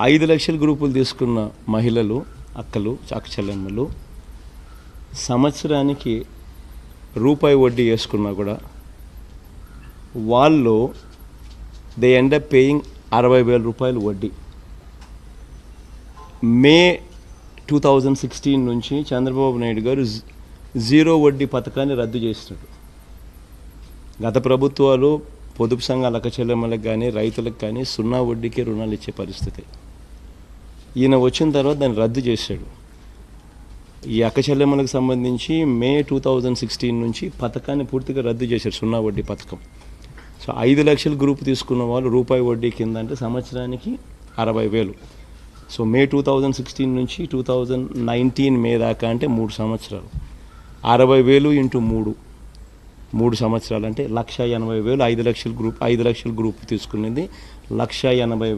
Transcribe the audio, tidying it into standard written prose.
5 లక్షల గ్రూపులు తీసుకున్న మహిళలు అక్కలు చెల్లెమ్మలు సంవత్సరానికి రూపాయి వడ్డీ వేసుకున్నా కూడా వాళ్ళు దే ఎండ్ అప్ పేయింగ్ 60,000 రూపాయలు వడ్డీ. మే 2016 నుంచి చంద్రబాబు నాయుడు గారు జీరో వడ్డీ పథకాన్ని రద్దు చేసినాడు. గత ప్రభుత్వాలు పొదుపు సంఘాల చెల్లెమ్మలకు కానీ రైతులకు కానీ 0 వడ్డీకే రుణాలు ఇచ్చే పరిస్థితి. ఈయన వచ్చిన తర్వాత దాన్ని రద్దు చేశాడు. ఈ చెల్లెమ్మలకు సంబంధించి మే 2016 నుంచి పథకాన్ని పూర్తిగా రద్దు చేశారు, 0 వడ్డీ పథకం. సో 5 లక్షల గ్రూప్ తీసుకున్న వాళ్ళు రూపాయి వడ్డీ కింద అంటే సంవత్సరానికి 60,000. సో మే 2016 నుంచి 2019 మే దాకా అంటే 3 సంవత్సరాలు, 60,000 ఇంటూ 3 సంవత్సరాలు అంటే 1,80,000. 5 లక్షల గ్రూప్ తీసుకునేది 1,80,000